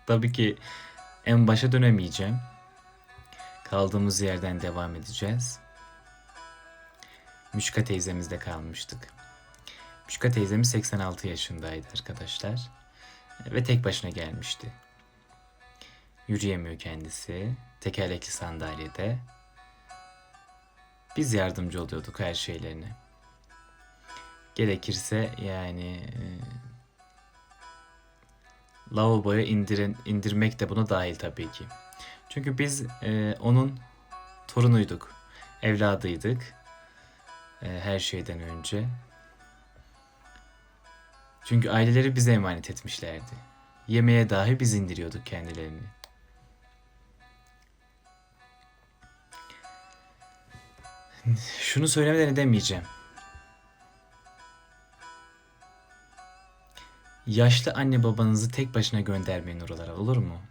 Tabii ki en başa dönemeyeceğim. Kaldığımız yerden devam edeceğiz. Müşka teyzemizde kalmıştık. Müşka teyzemiz 86 yaşındaydı arkadaşlar. Ve tek başına gelmişti. Yürüyemiyor kendisi. Tekerlekli sandalyede. Biz yardımcı oluyorduk her şeylerine. Gerekirse yani lavaboya indirmek de buna dahil tabii ki. Çünkü biz onun torunuyduk, evladıydık her şeyden önce. Çünkü aileleri bize emanet etmişlerdi. Yemeğe dahi biz indiriyorduk kendilerini. Şunu söylemeden edemeyeceğim. Yaşlı anne babanızı tek başına göndermeyin oralara, olur mu?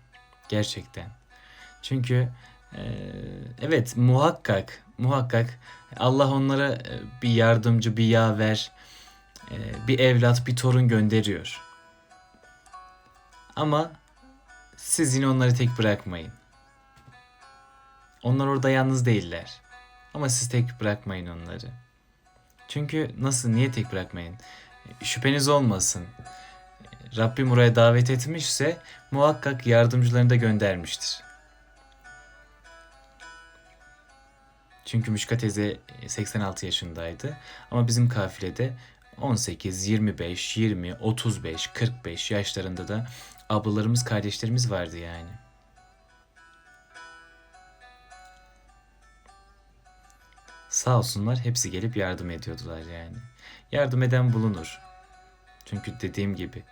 Gerçekten. Çünkü evet, muhakkak Allah onlara bir yardımcı, bir yaver, bir evlat, bir torun gönderiyor. Ama siz yine onları tek bırakmayın. Onlar orada yalnız değiller. Ama siz tek bırakmayın onları. Çünkü niye tek bırakmayın? Şüpheniz olmasın. Rabbim oraya davet etmişse muhakkak yardımcılarını da göndermiştir. Çünkü Müşka teyze 86 yaşındaydı. Ama bizim kafilede 18, 25, 20, 35, 45 yaşlarında da ablalarımız, kardeşlerimiz vardı yani. Sağ olsunlar, hepsi gelip yardım ediyordular yani. Yardım eden bulunur. Çünkü dediğim gibi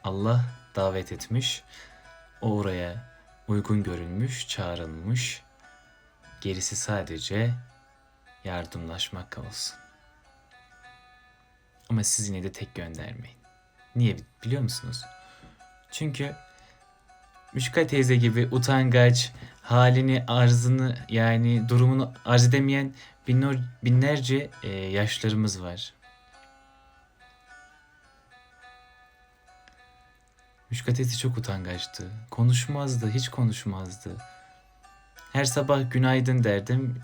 Allah davet etmiş, o oraya uygun görülmüş, çağrılmış. Gerisi sadece yardımlaşmak olsun. Ama siz yine de tek göndermeyin. Niye biliyor musunuz? Çünkü Müşka teyze gibi utangaç, halini, arzını yani durumunu arz edemeyen binlerce yaşlarımız var. Müşka teyze çok utangaçtı. Konuşmazdı, hiç konuşmazdı. Her sabah günaydın derdim.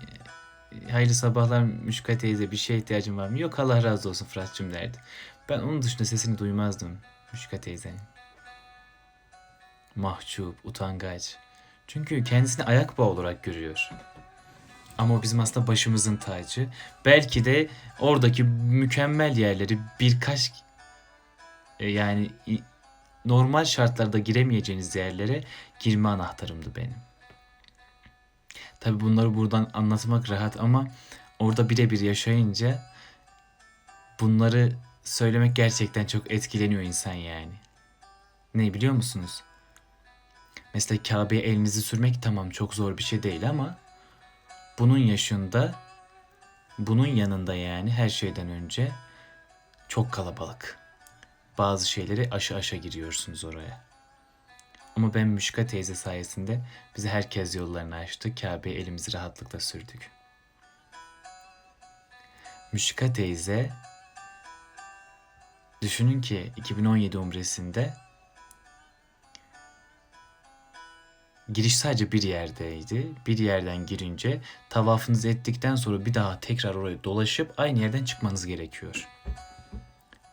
Hayırlı sabahlar Müşka teyze, bir şeye ihtiyacım var mı? Yok, Allah razı olsun Fırat'cığım derdi. Ben onun dışında sesini duymazdım Müşka teyzenin. Mahcup, utangaç. Çünkü kendisini ayak bağı olarak görüyor. Ama o bizim aslında başımızın tacı. Belki de oradaki mükemmel yerleri birkaç yani normal şartlarda giremeyeceğiniz yerlere girme anahtarımdı benim. Tabi bunları buradan anlatmak rahat ama orada birebir yaşayınca bunları söylemek gerçekten çok etkileniyor insan yani. Ne biliyor musunuz? Mesela Kabe'ye elinizi sürmek tamam, çok zor bir şey değil ama bunun yaşında, bunun yanında yani her şeyden önce çok kalabalık. Bazı şeyleri aşağı giriyorsunuz oraya. Ama ben Müşka teyze sayesinde bize herkes yollarını açtı. Kabe'ye elimizi rahatlıkla sürdük. Müşka teyze, düşünün ki 2017 umresinde giriş sadece bir yerdeydi. Bir yerden girince tavafınızı ettikten sonra bir daha tekrar orayı dolaşıp aynı yerden çıkmanız gerekiyor.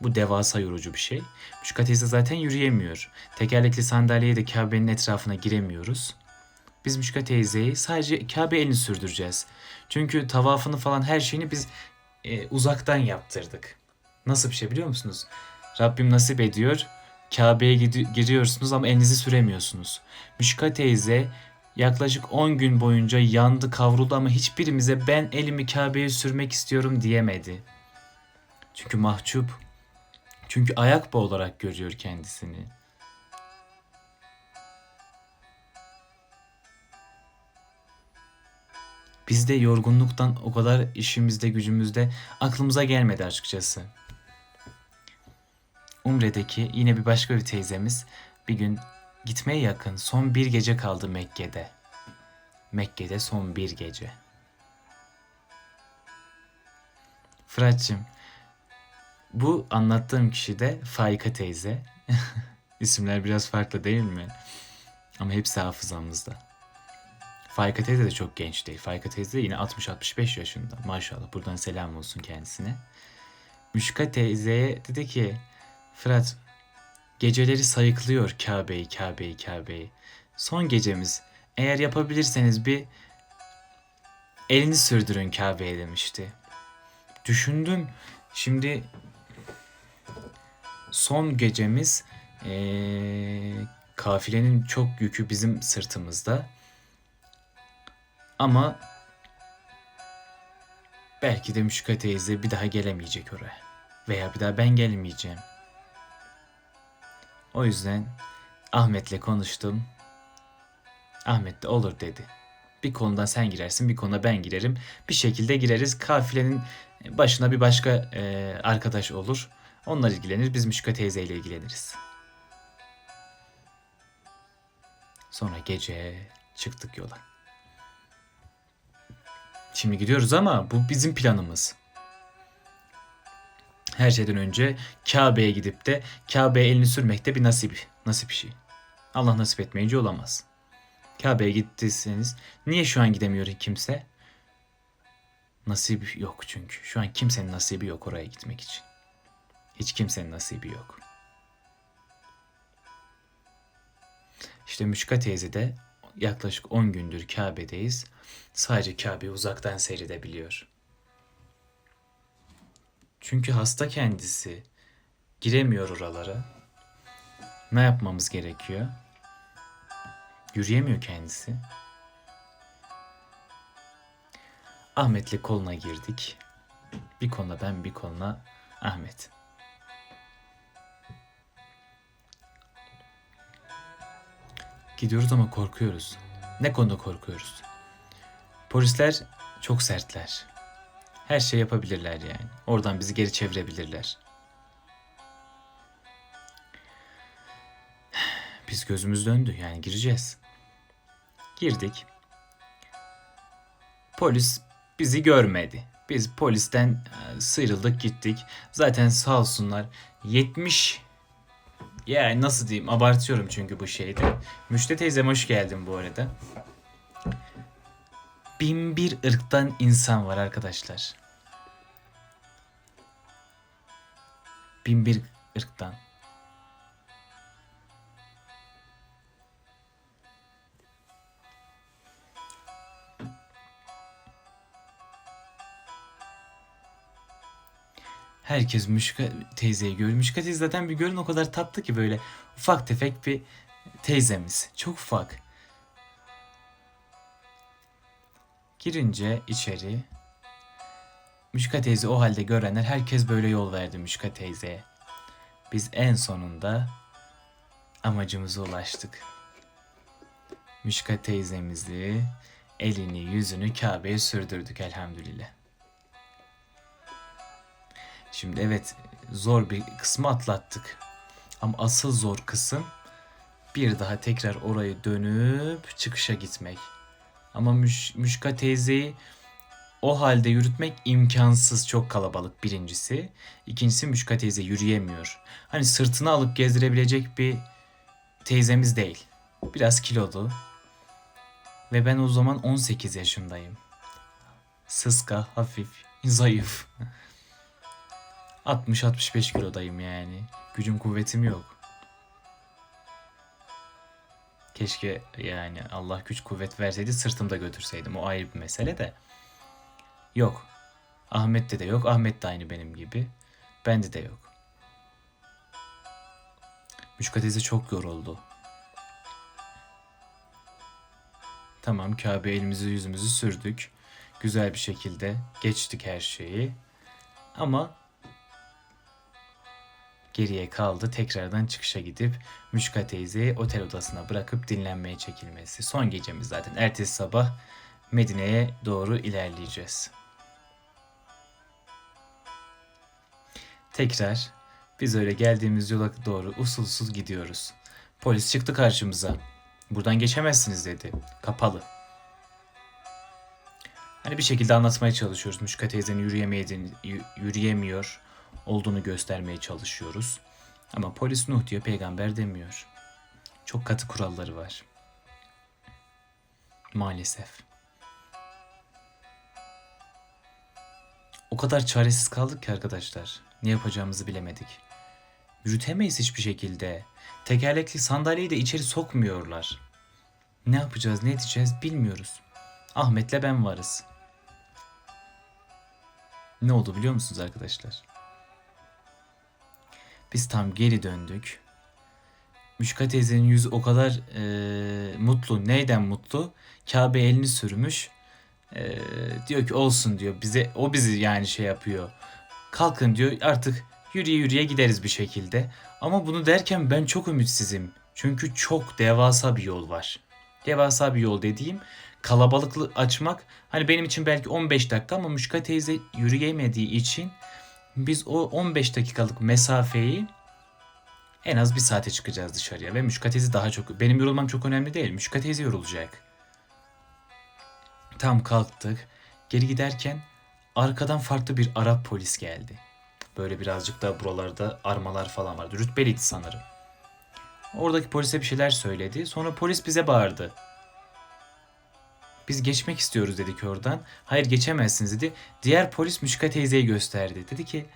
Bu devasa yorucu bir şey. Müşka teyze zaten yürüyemiyor. Tekerlekli sandalyeye de Kabe'nin etrafına giremiyoruz. Biz Müşka teyzeyi sadece Kabe elini sürdüreceğiz. Çünkü tavafını falan her şeyini biz uzaktan yaptırdık. Nasıl bir şey biliyor musunuz? Rabbim nasip ediyor. Kabe'ye giriyorsunuz ama elinizi süremiyorsunuz. Müşka teyze yaklaşık 10 gün boyunca yandı, kavruldu ama hiçbirimize ben elimi Kabe'ye sürmek istiyorum diyemedi. Çünkü mahcup. Çünkü ayak bağı olarak görüyor kendisini. Biz de yorgunluktan o kadar işimizde gücümüzde aklımıza gelmedi açıkçası. Umre'deki yine bir başka bir teyzemiz bir gün gitmeye yakın son bir gece kaldı Mekke'de. Mekke'de son bir gece. Fırat'cığım, bu anlattığım kişi de Faika teyze. İsimler biraz farklı değil mi? Ama hepsi hafızamızda. Faika teyze de çok genç değil. Faika teyze de yine 60-65 yaşında. Maşallah, buradan selam olsun kendisine. Müşka teyzeye dedi ki Fırat, geceleri sayıklıyor Kabe'yi, Kabe'yi, Kabe'yi. Son gecemiz. Eğer yapabilirseniz bir elini sürdürün Kabe'ye demişti. Düşündüm. Şimdi son gecemiz, kafilenin çok yükü bizim sırtımızda. Ama belki de Müşka teyze bir daha gelemeyecek oraya. Veya bir daha ben gelmeyeceğim. O yüzden Ahmet'le konuştum. Ahmet de olur dedi. Bir konuda sen girersin, bir konuda ben girerim. Bir şekilde gireriz. Kafilenin başına bir başka arkadaş olur. Onlar ilgilenir, biz Müşka teyzeyle ilgileniriz. Sonra gece çıktık yola. Şimdi gidiyoruz ama bu bizim planımız. Her şeyden önce Kabe'ye gidip de Kabe'ye elini sürmek de bir nasip. Nasip işi. Allah nasip etmeyince olamaz. Kabe'ye gittiyseniz niye şu an gidemiyor kimse? Nasip yok çünkü. Şu an kimsenin nasibi yok oraya gitmek için. Hiç kimsenin nasibi yok. İşte Müşka teyze de yaklaşık 10 gündür Kabe'deyiz. Sadece Kabe'yi uzaktan seyredebiliyor. Çünkü hasta kendisi. Giremiyor oralara. Ne yapmamız gerekiyor? Yürüyemiyor kendisi. Ahmet'le koluna girdik. Bir koluna ben, bir koluna Ahmet. Gidiyoruz ama korkuyoruz. Ne konuda korkuyoruz? Polisler çok sertler. Her şey yapabilirler yani. Oradan bizi geri çevirebilirler. Biz gözümüz döndü, yani gireceğiz. Girdik. Polis bizi görmedi. Biz polisten sıyrıldık gittik. Zaten sağ olsunlar 70, yani nasıl diyeyim, abartıyorum çünkü bu şeyde. Müşte teyzem hoş geldin bu arada. 1001 ırktan insan var arkadaşlar. 1001 ırktan. Herkes Müşka teyzeyi görüyor. Müşka teyze zaten bir görün o kadar tatlı ki, böyle ufak tefek bir teyzemiz. Çok ufak. Girince içeri Müşka teyze o halde görenler herkes böyle yol verdi Müşka teyzeye. Biz en sonunda amacımıza ulaştık. Müşka teyzemizi, elini yüzünü Kabe'ye sürdürdük elhamdülillah. Şimdi evet, zor bir kısmı atlattık. Ama asıl zor kısım bir daha tekrar orayı dönüp çıkışa gitmek. Ama Müşka teyzeyi o halde yürütmek imkansız, çok kalabalık birincisi. İkincisi Müşka teyze yürüyemiyor. Hani sırtına alıp gezdirebilecek bir teyzemiz değil. Biraz kilolu. Ve ben o zaman 18 yaşındayım. Sıska, hafif, zayıf. 60-65 kilodayım yani. Gücüm kuvvetim yok. Keşke yani Allah güç kuvvet verseydi sırtımda götürseydim. O ayrı bir mesele de. Yok. Ahmet'te de yok. Ahmet de aynı benim gibi. Bende de yok. Müşka teyze çok yoruldu. Tamam, Kabe elimizi yüzümüzü sürdük. Güzel bir şekilde geçtik her şeyi. Ama geriye kaldı tekrardan çıkışa gidip Müşka teyzeyi otel odasına bırakıp dinlenmeye çekilmesi. Son gecemiz zaten. Ertesi sabah Medine'ye doğru ilerleyeceğiz. Tekrar biz öyle geldiğimiz yola doğru usul usul gidiyoruz. Polis çıktı karşımıza. Buradan geçemezsiniz dedi. Kapalı. Hani bir şekilde anlatmaya çalışıyoruz. Müşka teyzenin yürüyemiyor olduğunu göstermeye çalışıyoruz. Ama polis Nuh diyor, peygamber demiyor. Çok katı kuralları var. Maalesef. O kadar çaresiz kaldık ki arkadaşlar. Ne yapacağımızı bilemedik. Yürütemeyiz hiçbir şekilde. Tekerlekli sandalyeyi de içeri sokmuyorlar. Ne yapacağız, ne edeceğiz bilmiyoruz. Ahmet'le ben varız. Ne oldu biliyor musunuz arkadaşlar? Biz tam geri döndük. Müşka teyzenin yüzü o kadar mutlu. Neyden mutlu? Kabe elini sürmüş. Diyor ki olsun diyor. O bizi yani şey yapıyor. Kalkın diyor, artık yürüye yürüye gideriz bir şekilde. Ama bunu derken ben çok ümitsizim. Çünkü çok devasa bir yol var. Devasa bir yol dediğim, kalabalıklı açmak hani benim için belki 15 dakika ama Müşka teyze yürüyemediği için biz o 15 dakikalık mesafeyi en az bir saate çıkacağız dışarıya ve Müşka teyze daha çok. Benim yorulmam çok önemli değil. Müşka teyze yorulacak. Tam kalktık. Geri giderken arkadan farklı bir Arap polis geldi. Böyle birazcık da buralarda armalar falan vardı. Rütbeliydi sanırım. Oradaki polise bir şeyler söyledi. Sonra polis bize bağırdı. Biz geçmek istiyoruz dedik oradan. Hayır geçemezsiniz dedi. Diğer polis Müşka teyzeyi gösterdi. Dedi ki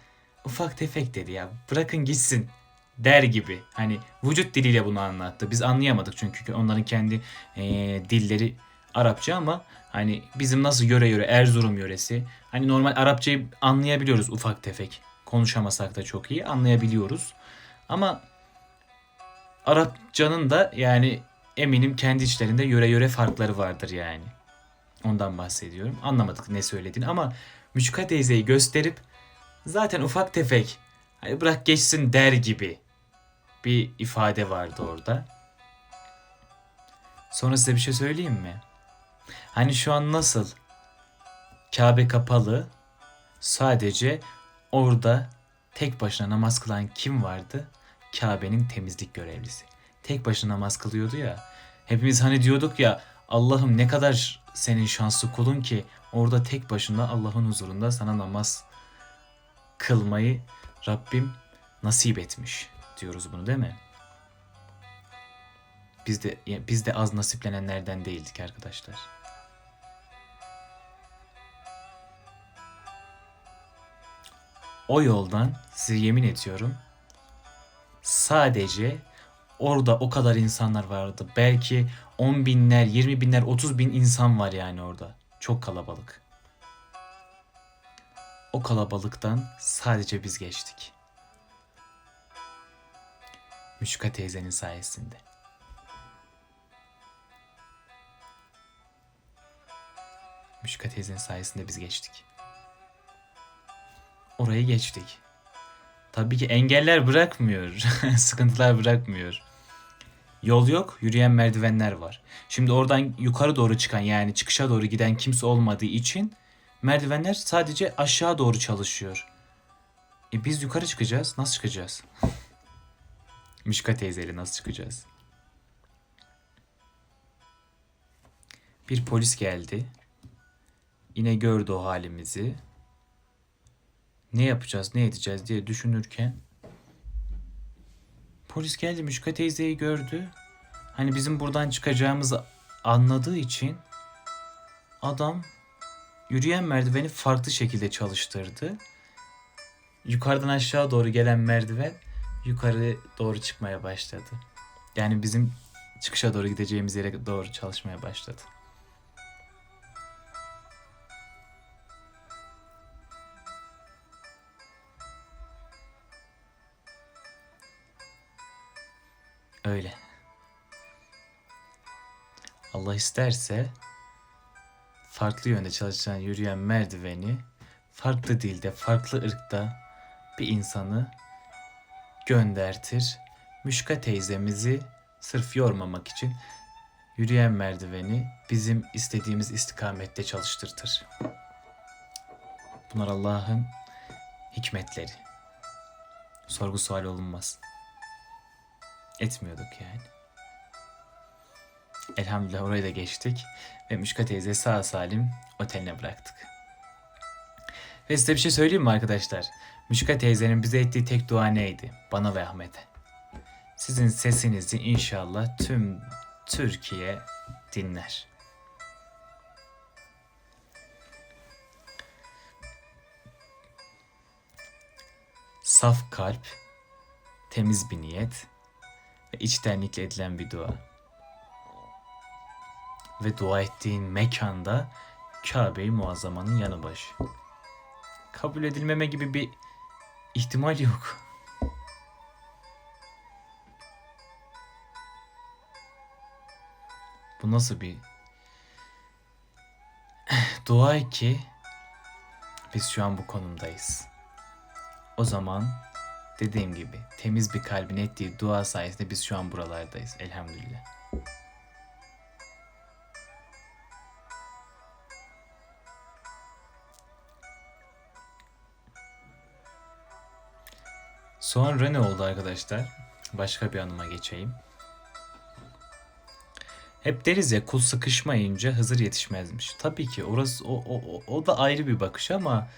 ufak tefek dedi ya, bırakın gitsin der gibi. Hani vücut diliyle bunu anlattı. Biz anlayamadık çünkü onların kendi dilleri Arapça ama hani bizim nasıl yöre Erzurum yöresi. Hani normal Arapçayı anlayabiliyoruz ufak tefek. Konuşamasak da çok iyi anlayabiliyoruz. Ama Arapçanın da yani eminim kendi içlerinde yöre farkları vardır yani. Ondan bahsediyorum. Anlamadık ne söylediğini ama Müşka teyzeyi gösterip zaten ufak tefek hani bırak geçsin der gibi bir ifade vardı orada. Sonra size bir şey söyleyeyim mi? Hani şu an nasıl Kabe kapalı, sadece orada tek başına namaz kılan kim vardı? Kabe'nin temizlik görevlisi. Tek başına namaz kılıyordu ya. Hepimiz hani diyorduk ya, Allah'ım ne kadar senin şanslı kulun ki orada tek başına Allah'ın huzurunda sana namaz kılmayı Rabbim nasip etmiş diyoruz bunu değil mi? Biz de az nasiplenenlerden değildik arkadaşlar. O yoldan size yemin ediyorum sadece orada o kadar insanlar vardı. Belki 10 binler, 20 binler, 30 bin insan var yani orada. Çok kalabalık. O kalabalıktan sadece biz geçtik. Müşka teyzenin sayesinde. Müşka teyzenin sayesinde biz geçtik. Orayı geçtik. Tabii ki engeller bırakmıyor. Sıkıntılar bırakmıyor. Yol yok, yürüyen merdivenler var. Şimdi oradan yukarı doğru çıkan yani çıkışa doğru giden kimse olmadığı için merdivenler sadece aşağı doğru çalışıyor. Biz yukarı çıkacağız. Nasıl çıkacağız? Mişka teyzeyle nasıl çıkacağız? Bir polis geldi. Yine gördü o halimizi. Ne yapacağız, ne edeceğiz diye düşünürken polis geldi, Mişka teyzeyi gördü. Hani bizim buradan çıkacağımızı anladığı için adam yürüyen merdiveni farklı şekilde çalıştırdı. Yukarıdan aşağı doğru gelen merdiven yukarı doğru çıkmaya başladı. Yani bizim çıkışa doğru gideceğimiz yere doğru çalışmaya başladı. Öyle. Allah isterse farklı yönde çalışan yürüyen merdiveni farklı dilde, farklı ırkta bir insanı göndertir. Müşka teyzemizi sırf yormamak için yürüyen merdiveni bizim istediğimiz istikamette çalıştırtır. Bunlar Allah'ın hikmetleri. Sorgu sual olunmaz. Etmiyorduk yani. Elhamdülillah orayı da geçtik ve Müşka teyze sağ salim oteline bıraktık. Ve size bir şey söyleyeyim mi arkadaşlar? Müşka teyzenin bize ettiği tek dua neydi? Bana ve Ahmet'e. Sizin sesinizi inşallah tüm Türkiye dinler. Saf kalp, temiz bir niyet ve içtenlikle edilen bir dua. Ve dua ettiğin mekanda Kabe-i Muazzama'nın yanı başı. Kabul edilmeme gibi bir ihtimal yok. Bu nasıl bir dua ki biz şu an bu konumdayız. O zaman dediğim gibi temiz bir kalbin ettiği dua sayesinde biz şu an buralardayız. Elhamdülillah. Sonra ne oldu arkadaşlar? Başka bir anıma geçeyim. Hep deriz ya kul sıkışmayınca Hızır yetişmezmiş. Tabii ki orası o da ayrı bir bakış ama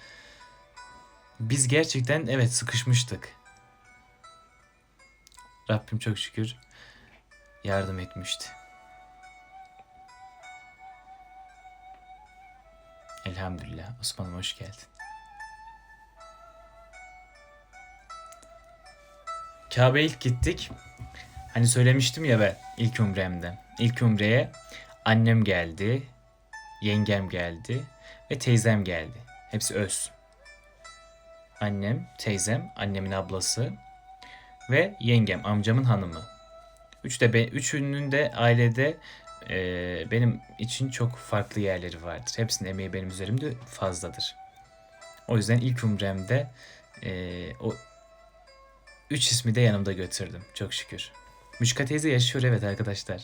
biz gerçekten evet sıkışmıştık. Rabbim çok şükür yardım etmişti. Elhamdülillah. Osman'ım hoş geldin. Kabe'ye ilk gittik. Hani söylemiştim ya ben ilk umremde. İlk umreye annem geldi, yengem geldi ve teyzem geldi. Hepsi öz. Annem, teyzem, annemin ablası ve yengem, amcamın hanımı. Üçünün de ailede benim için çok farklı yerleri vardır. Hepsinin emeği benim üzerimde fazladır. O yüzden ilk umremde o üç ismi de yanımda götürdüm. Çok şükür. Müşka teyze yaşıyor evet arkadaşlar.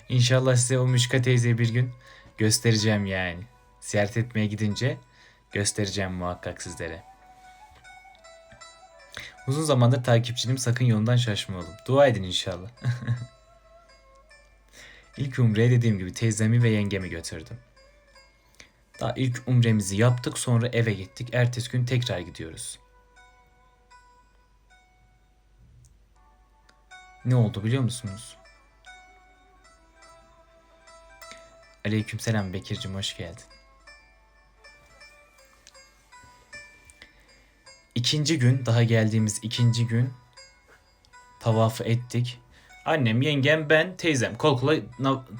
İnşallah size o Müşka teyzeyi bir gün göstereceğim yani. Ziyaret etmeye gidince göstereceğim muhakkak sizlere. Uzun zamandır takipçinim, sakın yolundan şaşma oğlum. Dua edin inşallah. İlk umreye dediğim gibi teyzemi ve yengemi götürdüm. Daha ilk umremizi yaptık, sonra eve gittik. Ertesi gün tekrar gidiyoruz. Ne oldu biliyor musunuz? Aleykümselam Bekir'cim, hoş geldin. İkinci gün, daha geldiğimiz ikinci gün tavafı ettik. Annem, yengem, ben, teyzem kol kola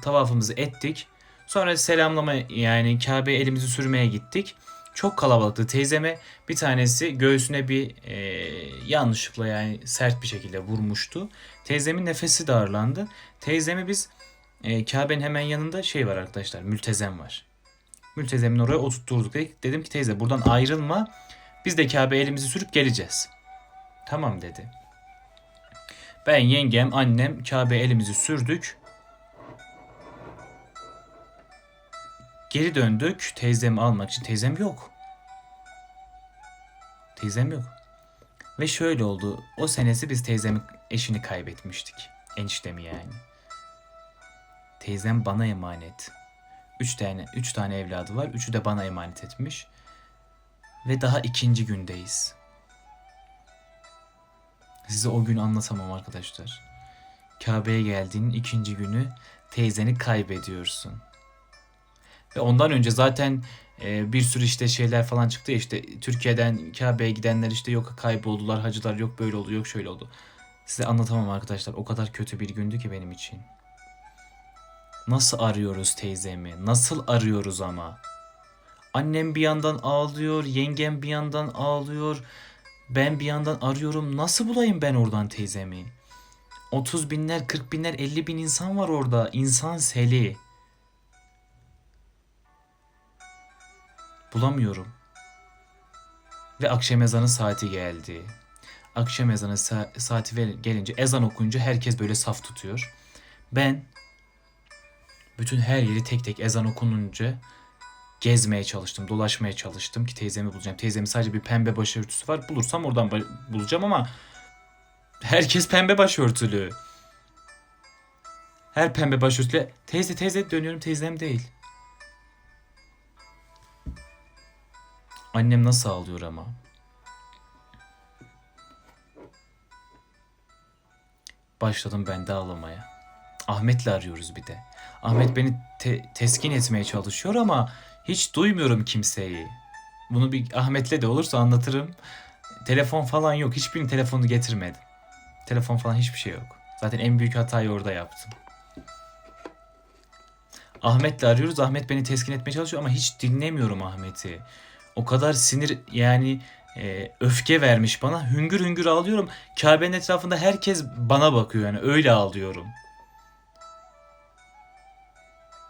tavafımızı ettik. Sonra selamlama yani Kabe'ye elimizi sürmeye gittik. Çok kalabalıktı. Teyzeme bir tanesi göğsüne bir yanlışlıkla yani sert bir şekilde vurmuştu. Teyzemin nefesi darlandı. Teyzemi biz Kabe'nin hemen yanında şey var arkadaşlar, mültezem var. Mültezemin oraya oturtturduk. Dedim ki teyze buradan ayrılma. Biz de Kabe'ye elimizi sürüp geleceğiz. Tamam dedi. Ben, yengem, annem Kabe'ye elimizi sürdük. Geri döndük teyzemi almak için. Teyzem yok. Teyzem yok. Ve şöyle oldu. O senesi biz teyzemin eşini kaybetmiştik. Eniştemi yani. Teyzem bana emanet. Üç tane evladı var. Üçü de bana emanet etmiş. Ve daha ikinci gündeyiz. Size o gün anlatamam arkadaşlar. Kabe'ye geldiğinin ikinci günü teyzeni kaybediyorsun. Ve ondan önce zaten bir sürü işte şeyler falan çıktı ya, işte Türkiye'den Kabe'ye gidenler işte yok kayboldular, hacılar yok böyle oldu, yok şöyle oldu. Size anlatamam arkadaşlar, o kadar kötü bir gündü ki benim için. Nasıl arıyoruz teyzemi? Nasıl arıyoruz ama? Annem bir yandan ağlıyor, yengem bir yandan ağlıyor. Ben bir yandan arıyorum. Nasıl bulayım ben oradan teyzemi? 30 binler, 40 binler, 50 bin insan var orada. İnsan seli. Bulamıyorum. Ve akşam ezanı saati geldi. Akşam ezanı saati gelince, ezan okunca herkes böyle saf tutuyor. Ben bütün her yeri tek tek ezan okununca gezmeye çalıştım, dolaşmaya çalıştım ki teyzemi bulacağım. Teyzemin sadece bir pembe başörtüsü var. Bulursam oradan bulacağım ama herkes pembe başörtülü. Her pembe başörtülü teyze dönüyorum, teyzem değil. Annem nasıl ağlıyor ama. Başladım ben de ağlamaya. Ahmet'le arıyoruz bir de. Ahmet beni teskin etmeye çalışıyor ama hiç duymuyorum kimseyi. Bunu bir Ahmet'le de olursa anlatırım. Telefon falan yok. Hiçbirinin telefonunu getirmedim. Telefon falan hiçbir şey yok. Zaten en büyük hatayı orada yaptım. Ahmet'le arıyoruz. Ahmet beni teskin etmeye çalışıyor ama hiç dinlemiyorum Ahmet'i. O kadar sinir yani öfke vermiş bana. Hüngür hüngür ağlıyorum. Kabe'nin etrafında herkes bana bakıyor yani öyle ağlıyorum.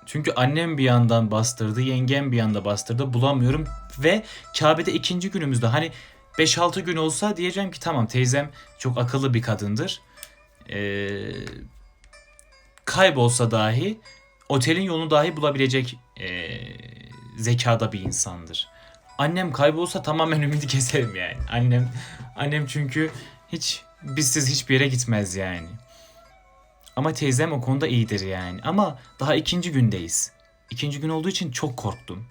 Çünkü annem bir yandan bastırdı, yengem bir yanda bastırdı. Bulamıyorum ve Kabe'de ikinci günümüzde hani 5-6 gün olsa diyeceğim ki tamam teyzem çok akıllı bir kadındır. Kaybolsa dahi otelin yolunu dahi bulabilecek zekada bir insandır. Annem kaybolsa tamamen ümidi keserim yani. Annem çünkü hiç bizsiz hiçbir yere gitmez yani. Ama teyzem o konuda iyidir yani. Ama daha ikinci gündeyiz. İkinci gün olduğu için çok korktum.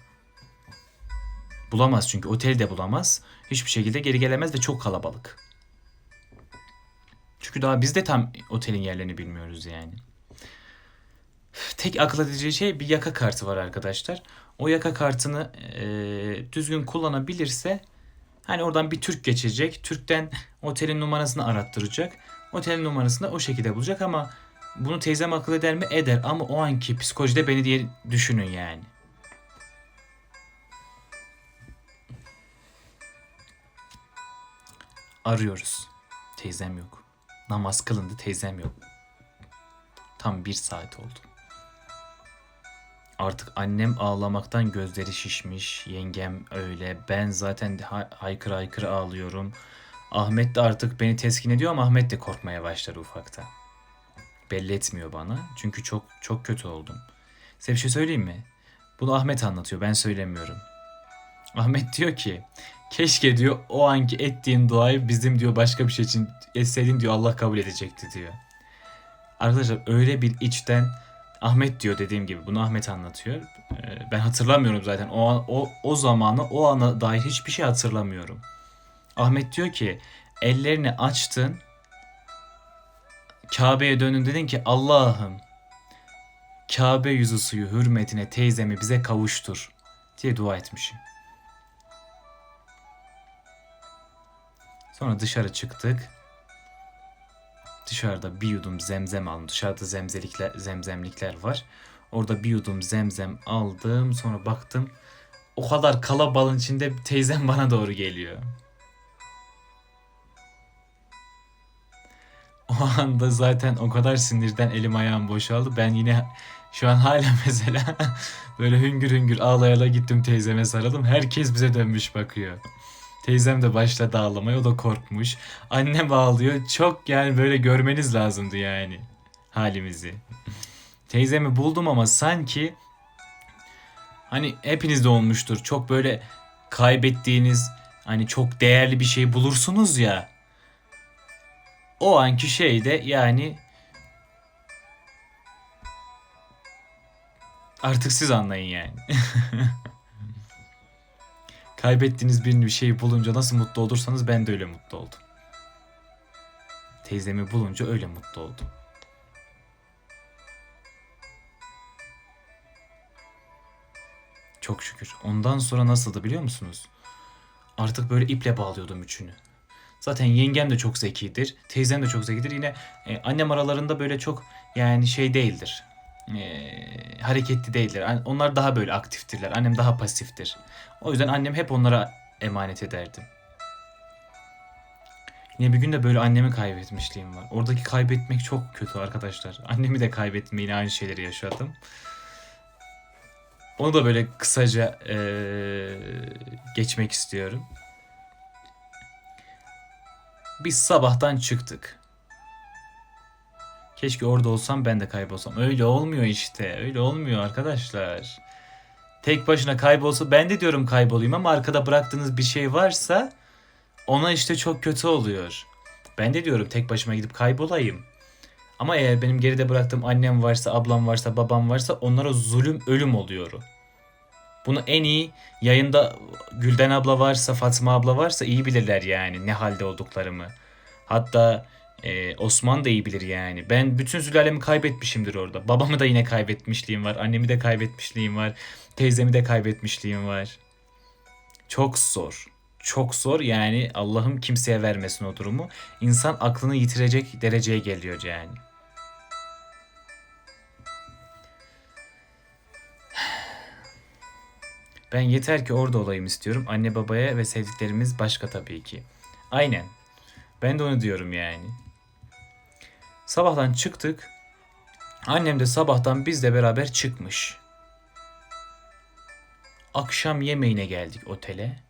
Bulamaz çünkü oteli de bulamaz. Hiçbir şekilde geri gelemez ve çok kalabalık. Çünkü daha biz de tam otelin yerlerini bilmiyoruz yani. Tek akıl edeceği şey bir yaka kartı var arkadaşlar. O yaka kartını düzgün kullanabilirse hani oradan bir Türk geçecek. Türk'ten otelin numarasını arattıracak. Otelin numarasını da o şekilde bulacak ama bunu teyzem akıl eder mi? Eder ama o anki psikolojide beni diye düşünün yani. Arıyoruz. Teyzem yok. Namaz kılındı teyzem yok. Tam 1 saat oldu. Artık annem ağlamaktan gözleri şişmiş. Yengem öyle. Ben zaten haykıra haykıra ağlıyorum. Ahmet de artık beni teskin ediyor ama Ahmet de korkmaya başladı ufaktan. Belli etmiyor bana. Çünkü çok çok kötü oldum. Size bir şey söyleyeyim mi? Bunu Ahmet anlatıyor. Ben söylemiyorum. Ahmet diyor ki keşke diyor o anki ettiğin duayı bizim diyor başka bir şey için etseydin diyor Allah kabul edecekti diyor. Arkadaşlar öyle bir içten Ahmet diyor dediğim gibi bunu Ahmet anlatıyor. Ben hatırlamıyorum zaten o zamanı o ana dair hiçbir şey hatırlamıyorum. Ahmet diyor ki ellerini açtın Kabe'ye döndün dedin ki Allah'ım Kabe yüzü suyu hürmetine teyzemi bize kavuştur diye dua etmişim. Sonra dışarı çıktık. Dışarıda bir yudum zemzem aldım. Dışarıda zemzemlikler var. Orada bir yudum zemzem aldım. Sonra baktım. O kadar kalabalığın içinde teyzem bana doğru geliyor. O anda zaten o kadar sinirden elim ayağım boşaldı. Ben yine şu an hala mesela böyle hüngür hüngür ağlayala gittim teyzeme sarıldım. Herkes bize dönmüş bakıyor. Teyzem de başladı ağlamaya. O da korkmuş. Annem ağlıyor. Çok yani böyle görmeniz lazımdı yani halimizi. Teyzemi buldum ama sanki hani hepinizde olmuştur. Çok böyle kaybettiğiniz hani çok değerli bir şey bulursunuz ya. O anki şey de yani artık siz anlayın yani. Kaybettiğiniz bir şeyi bulunca nasıl mutlu olursanız ben de öyle mutlu oldum. Teyzemi bulunca öyle mutlu oldum. Çok şükür. Ondan sonra nasıldı biliyor musunuz? Artık böyle iple bağlıyordum üçünü. Zaten yengem de çok zekidir. Teyzem de çok zekidir. Yine annem aralarında böyle çok yani şey değildir. Hareketli değildir. Onlar daha böyle aktiftirler. Annem daha pasiftir. O yüzden annem hep onlara emanet ederdim. Yine bir gün de böyle annemi kaybetmişliğim var. Oradaki kaybetmek çok kötü arkadaşlar. Annemi de kaybettim. Yine aynı şeyleri yaşadım. Onu da böyle kısaca geçmek istiyorum. Biz sabahtan çıktık. Keşke orada olsam ben de kaybolsam. Öyle olmuyor işte. Öyle olmuyor arkadaşlar. Tek başına kaybolsa ben de diyorum kaybolayım ama arkada bıraktığınız bir şey varsa ona işte çok kötü oluyor. Ben de diyorum tek başıma gidip kaybolayım. Ama eğer benim geride bıraktığım annem varsa, ablam varsa, babam varsa onlara zulüm, ölüm oluyor. Bunu en iyi yayında Gülden abla varsa, Fatma abla varsa iyi bilirler yani ne halde olduklarımı. Hatta Osman da iyi bilir yani. Ben bütün sülalemi kaybetmişimdir orada. Babamı da yine kaybetmişliğim var. Annemi de kaybetmişliğim var. Teyzemi de kaybetmişliğim var. Çok zor. Çok zor yani Allah'ım kimseye vermesin o durumu. İnsan aklını yitirecek dereceye geliyor yani. Ben yeter ki orada olayım istiyorum. Anne babaya ve sevdiklerimiz başka tabii ki. Aynen. Ben de onu diyorum yani. Sabahtan çıktık. Annem de sabahtan bizle beraber çıkmış. Akşam yemeğine geldik otele.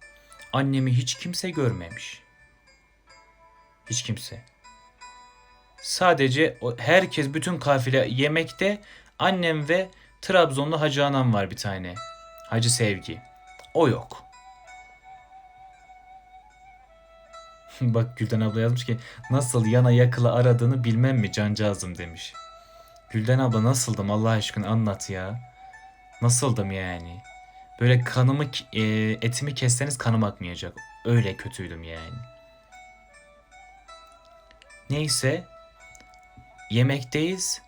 Annemi hiç kimse görmemiş. Hiç kimse. Sadece herkes bütün kafile yemekte. Annem ve Trabzonlu Hacı Anam var bir tane. Hacı Sevgi. O yok. Bak Gülden abla yazmış ki nasıl yana yakıla aradığını bilmem mi cancağızım demiş. Gülden abla nasıldım Allah aşkına anlat ya. Nasıldım yani. Böyle kanımı etimi kesseniz kanım akmayacak. Öyle kötüydüm yani. Neyse yemekteyiz.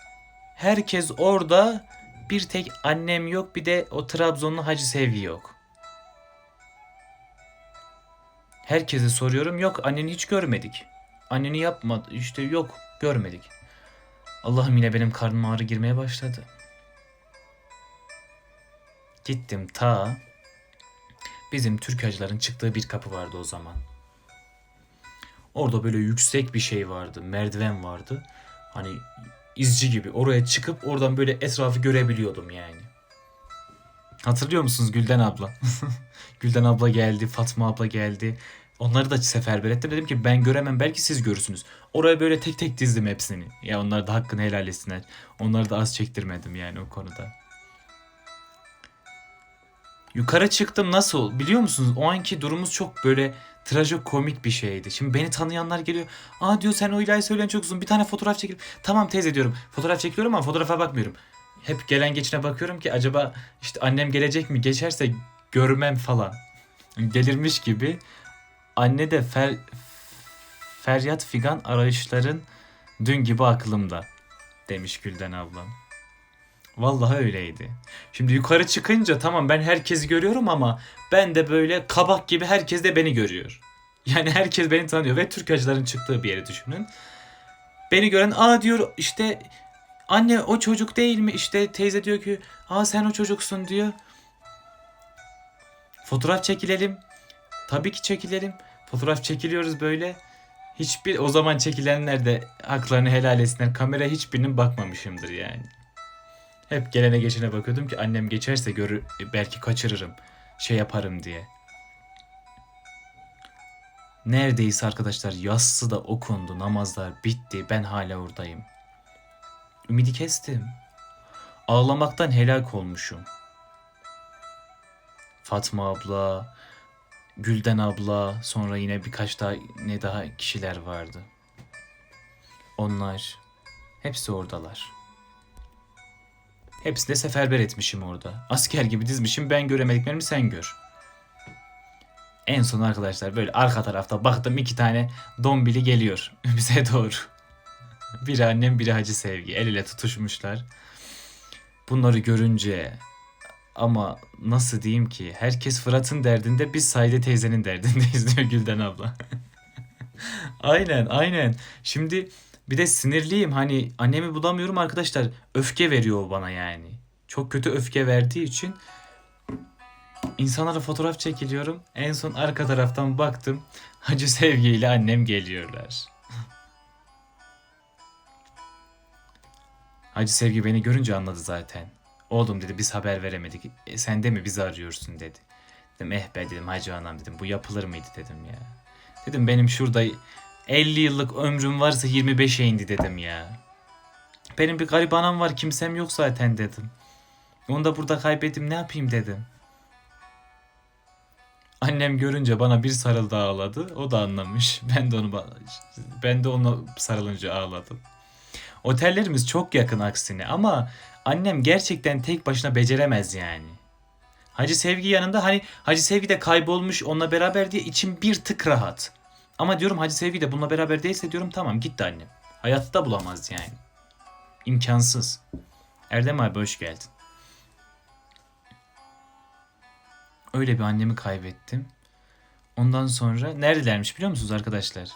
Herkes orada. Bir tek annem yok bir de o Trabzonlu Hacı Sevgi yok. Herkese soruyorum yok anneni hiç görmedik. Anneni yapmadı işte yok görmedik. Allah'ım yine benim karnım ağrı girmeye başladı. Gittim ta bizim Türkacıların çıktığı bir kapı vardı o zaman. Orada böyle yüksek bir şey vardı, merdiven vardı. Hani izci gibi oraya çıkıp oradan böyle etrafı görebiliyordum yani. Hatırlıyor musunuz Gülden abla? Gülden abla geldi, Fatma abla geldi. Onları da seferber ettim. Dedim ki ben göremem belki siz görürsünüz. Oraya böyle tek tek dizdim hepsini. Ya onlar da hakkını helal etsinler. Onları da az çektirmedim yani o konuda. Yukarı çıktım nasıl biliyor musunuz? O anki durumumuz çok böyle trajikomik bir şeydi. Şimdi beni tanıyanlar geliyor. Aa diyor sen o ilahi söyleyen çok uzun. Bir tane fotoğraf çekelim. Tamam teyze diyorum. Fotoğraf çekiyorum ama fotoğrafa bakmıyorum. Hep gelen geçine bakıyorum ki acaba işte annem gelecek mi? Geçerse görmem falan. Delirmiş gibi. Anne de feryat figan arayışların dün gibi aklımda demiş Gülden ablam. Vallahi öyleydi. Şimdi yukarı çıkınca tamam ben herkesi görüyorum ama ben de böyle kabak gibi herkes de beni görüyor. Yani herkes beni tanıyor ve Türk acıların çıktığı bir yeri düşünün. Beni gören aa diyor işte anne o çocuk değil mi? İşte teyze diyor ki aa sen o çocuksun diyor. Fotoğraf çekilelim. Tabii ki çekilelim. Fotoğraf çekiliyoruz böyle. Hiçbir o zaman çekilenler de haklarını helal etsinler. Kamera hiçbirinin bakmamışımdır yani. Hep gelene geçene bakıyordum ki annem geçerse görür belki kaçırırım. Şey yaparım diye. Neredeyse arkadaşlar yassı da okundu, namazlar bitti. Ben hala oradayım. Ümidi kestim. Ağlamaktan helak olmuşum. Fatma abla, Gülden abla, sonra yine birkaç daha ne daha kişiler vardı. Onlar hepsi oradalar. Hepsini de seferber etmişim orada. Asker gibi dizmişim ben göremediklerimi sen gör. En son arkadaşlar böyle arka tarafta baktım 2 tane dombili geliyor bize doğru. Biri annem biri Hacı Sevgi el ele tutuşmuşlar. Bunları görünce ama nasıl diyeyim ki herkes Fırat'ın derdinde biz Saide teyzenin derdindeyiz diyor Gülden abla. Aynen aynen. Şimdi bir de sinirliyim hani annemi bulamıyorum arkadaşlar. Öfke veriyor o bana yani. Çok kötü öfke verdiği için insanlara fotoğraf çekiliyorum. En son arka taraftan baktım. Hacı Sevgi ile annem geliyorlar. Hacı Sevgi beni görünce anladı zaten. Oğlum dedi biz haber veremedik. Sen de mi bizi arıyorsun dedi. Dedim be dedim Hacı Anam dedim bu yapılır mıydı dedim ya. Dedim benim şurada 50 yıllık ömrüm varsa 25'e indi dedim ya. Benim bir garip anam var kimsem yok zaten dedim. Onu da burada kaybettim ne yapayım dedim. Annem görünce bana bir sarıldı ağladı. O da anlamış. Ben de ona sarılınca ağladım. Otellerimiz çok yakın aksine ama annem gerçekten tek başına beceremez yani. Hacı Sevgi yanında, hani Hacı Sevgi de kaybolmuş onunla beraber diye içim bir tık rahat. Ama diyorum Hacı Sevgi de bununla beraber değilse diyorum tamam gitti annem. Hayatta bulamaz yani. İmkansız. Erdem abi hoş geldin. Öyle bir annemi kaybettim. Ondan sonra neredelermiş biliyor musunuz arkadaşlar?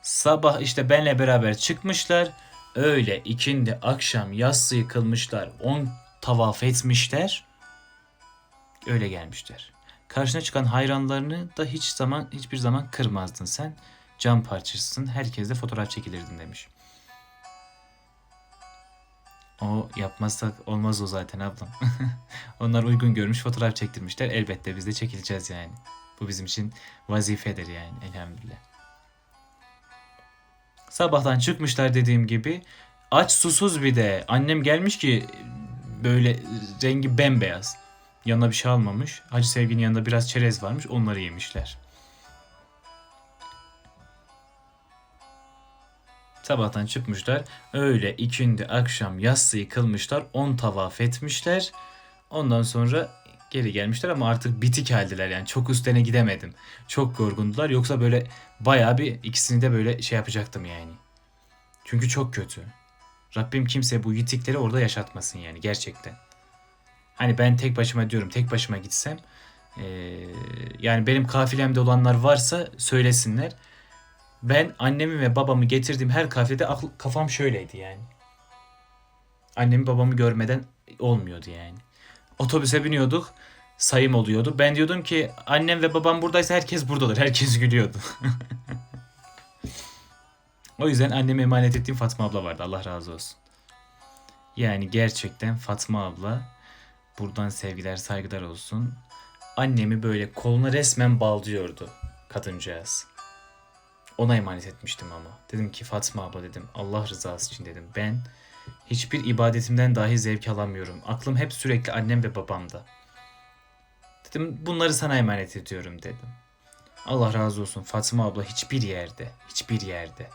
Sabah işte benle beraber çıkmışlar. Öğle, ikindi, akşam yatsıyı kılmışlar. 10 tavaf etmişler. Öyle gelmişler. Karşına çıkan hayranlarını da hiçbir zaman kırmazdın sen. Can parçasısın. Herkesle fotoğraf çekilirdin demiş. O yapmazsak olmaz o zaten ablam. Onlar uygun görmüş fotoğraf çektirmişler. Elbette biz de çekileceğiz yani. Bu bizim için vazifedir yani elhamdülillah. Sabahtan çıkmışlar dediğim gibi. Aç susuz bir de. Annem gelmiş ki böyle rengi bembeyaz. Yanına bir şey almamış. Hacı Sevgi'nin yanında biraz çerez varmış. Onları yemişler. Sabahtan çıkmışlar. Öğle, ikindi, akşam yatsıyı kılmışlar. 10 tavaf etmişler. Ondan sonra geri gelmişler ama artık bitik haldeler yani. Çok üstlerine gidemedim. Çok yorgundular. Yoksa böyle bayağı bir ikisini de böyle şey yapacaktım yani. Çünkü çok kötü. Rabbim kimse bu yitikleri orada yaşatmasın yani gerçekten. Hani ben tek başıma diyorum, tek başıma gitsem yani benim kafilemde olanlar varsa söylesinler. Ben annemi ve babamı getirdiğim her kafede kafam şöyleydi yani. Annemi babamı görmeden olmuyordu yani. Otobüse biniyorduk, sayım oluyordu. Ben diyordum ki annem ve babam buradaysa herkes buradadır. Herkes gülüyordu. O yüzden anneme emanet ettiğim Fatma abla vardı. Allah razı olsun. Yani gerçekten Fatma abla, buradan sevgiler saygılar olsun. Annemi böyle koluna resmen bağlıyordu kadıncağız. Ona emanet etmiştim ama. Dedim ki Fatma abla dedim Allah rızası için dedim. Ben hiçbir ibadetimden dahi zevk alamıyorum. Aklım hep sürekli annem ve babamda. Dedim bunları sana emanet ediyorum dedim. Allah razı olsun Fatma abla hiçbir yerde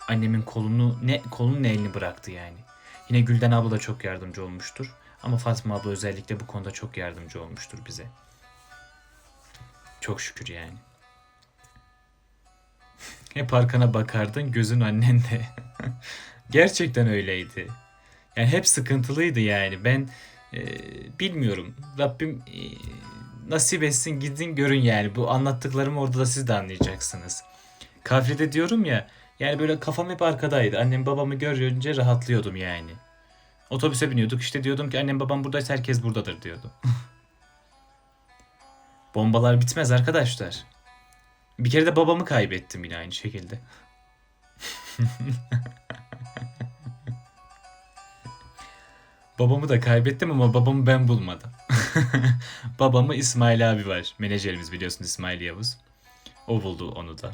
annemin kolunun elini bıraktı yani. Yine Gülden abla da çok yardımcı olmuştur. Ama Fatma abla özellikle bu konuda çok yardımcı olmuştur bize. Çok şükür yani. Hep arkana bakardın gözün annende. Gerçekten öyleydi. Yani hep sıkıntılıydı yani. Ben bilmiyorum. Rabbim nasip etsin gidin görün yani. Bu anlattıklarımı orada da siz de anlayacaksınız. Kafede diyorum ya. Yani böyle kafam hep arkadaydı. Annem babamı görünce rahatlıyordum yani. Otobüse biniyorduk işte diyordum ki annem babam buradaysa herkes buradadır diyordum. Bombalar bitmez arkadaşlar. Bir kere de babamı kaybettim yine aynı şekilde. Babamı da kaybettim ama babamı ben bulmadım. Babamı İsmail abi var. Menajerimiz biliyorsun İsmail Yavuz. O buldu onu da.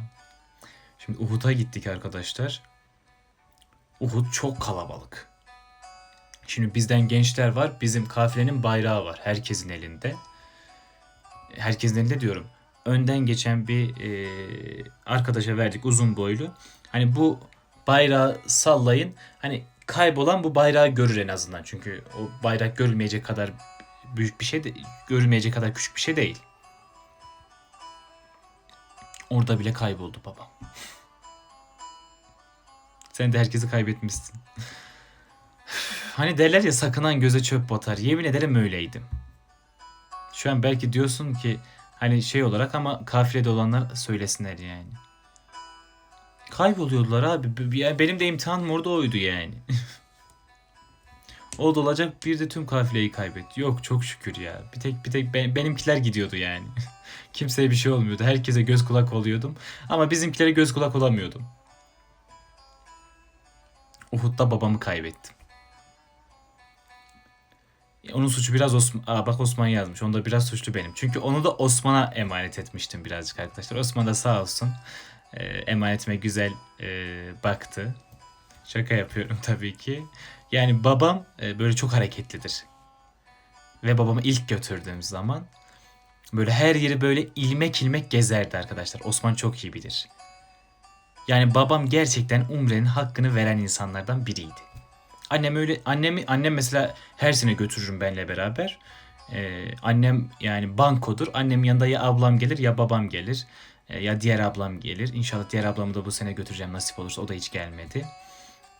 Şimdi Uhud'a gittik arkadaşlar. Uhud çok kalabalık. Şimdi bizden gençler var. Bizim kafilenin bayrağı var. Herkesin elinde. Herkesin elinde diyorum. Önden geçen bir arkadaşa verdik uzun boylu. Hani bu bayrağı sallayın. Hani kaybolan bu bayrağı görür en azından. Çünkü o bayrak görülmeyecek kadar büyük bir şey de görülmeyecek kadar küçük bir şey değil. Orada bile kayboldu babam. Sen de herkesi kaybetmişsin. Hani derler ya sakınan göze çöp batar. Yemin ederim öyleydim. Şu an belki diyorsun ki hani şey olarak ama kafilede olanlar söylesinler yani. Kayboluyordular abi. Benim de imtihanım orada oydu yani. O da olacak bir de tüm kafileyi kaybetti. Yok çok şükür ya. Bir tek benimkiler gidiyordu yani. Kimseye bir şey olmuyordu. Herkese göz kulak oluyordum. Ama bizimkilere göz kulak olamıyordum. Uhud'da babamı kaybettim. Onun suçu biraz Osman. Bak Osman yazmış. Onda biraz suçlu benim. Çünkü onu da Osman'a emanet etmiştim birazcık arkadaşlar. Osman da sağ olsun. Emanetime güzel baktı. Şaka yapıyorum tabii ki. Yani babam böyle çok hareketlidir. Ve babamı ilk götürdüğüm zaman böyle her yeri böyle ilmek ilmek gezerdi arkadaşlar. Osman çok iyi bilir. Yani babam gerçekten Umre'nin hakkını veren insanlardan biriydi. Annem mesela her sene götürürüm benle beraber. Annem yani bankodur. Annemin yanında ya ablam gelir ya babam gelir. Ya diğer ablam gelir. İnşallah diğer ablamı da bu sene götüreceğim nasip olursa. O da hiç gelmedi.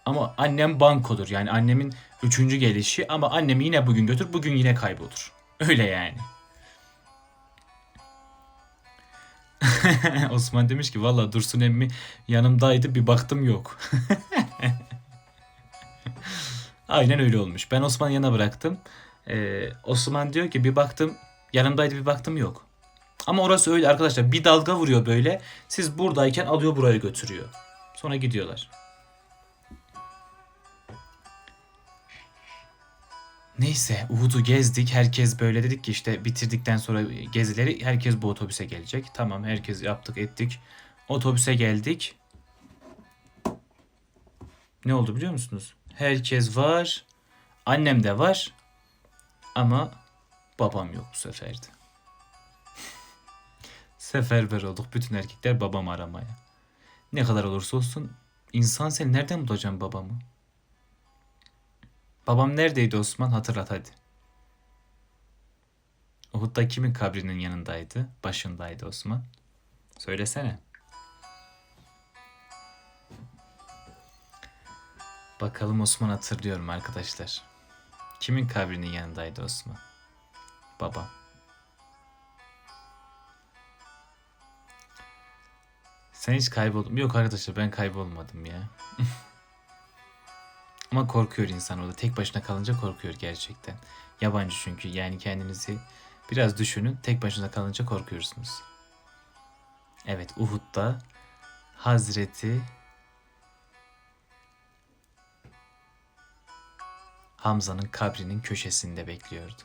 Ama annem bankodur. Yani annemin üçüncü gelişi ama annemi yine bugün götür, bugün yine kaybolur. Öyle yani. Osman demiş ki valla Dursun emmi yanımdaydı bir baktım yok. Aynen öyle olmuş. Ben Osman'ı yana bıraktım. Osman diyor ki bir baktım yanımdaydı bir baktım yok. Ama orası öyle arkadaşlar, bir dalga vuruyor böyle. Siz buradayken alıyor buraya götürüyor. Sonra gidiyorlar. Neyse Uhud'u gezdik. Herkes böyle dedik ki işte bitirdikten sonra gezileri herkes bu otobüse gelecek. Tamam, herkes yaptık ettik. Otobüse geldik. Ne oldu biliyor musunuz? Herkes var. Annem de var. Ama babam yok bu seferde. Seferber olduk bütün erkekler babamı aramaya. Ne kadar olursa olsun insan seni nereden bulacağım babamı? Babam neredeydi Osman? Hatırlat hadi. Uhud'da kimin kabrinin yanındaydı? Başındaydı Osman. Söylesene. Bakalım Osman hatırlıyor mu arkadaşlar? Kimin kabrinin yanındaydı Osman? Babam. Sen hiç kayboldun mu? Yok arkadaşlar, ben kaybolmadım ya. Ama korkuyor insan orada. Tek başına kalınca korkuyor gerçekten. Yabancı çünkü. Yani kendinizi biraz düşünün. Tek başına kalınca korkuyorsunuz. Evet, Uhud'da Hazreti Hamza'nın kabrinin köşesinde bekliyordu.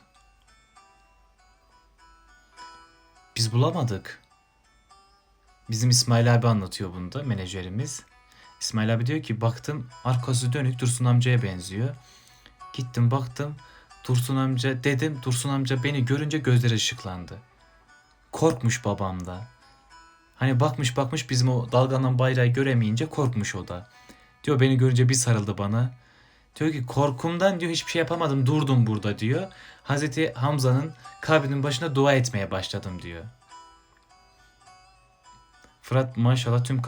Biz bulamadık. Bizim İsmail abi anlatıyor bunu da, menajerimiz. İsmail abi diyor ki baktım arkası dönük Dursun amcaya benziyor. Gittim baktım Dursun amca dedim. Dursun amca beni görünce gözleri ışıklandı. Korkmuş babam da. Hani bakmış bizim o dalgalan bayrağı göremeyince korkmuş o da. Diyor beni görünce bir sarıldı bana. Diyor ki korkumdan diyor hiçbir şey yapamadım, durdum burada diyor. Hazreti Hamza'nın kabrinin başına dua etmeye başladım diyor. Fırat maşallah tüm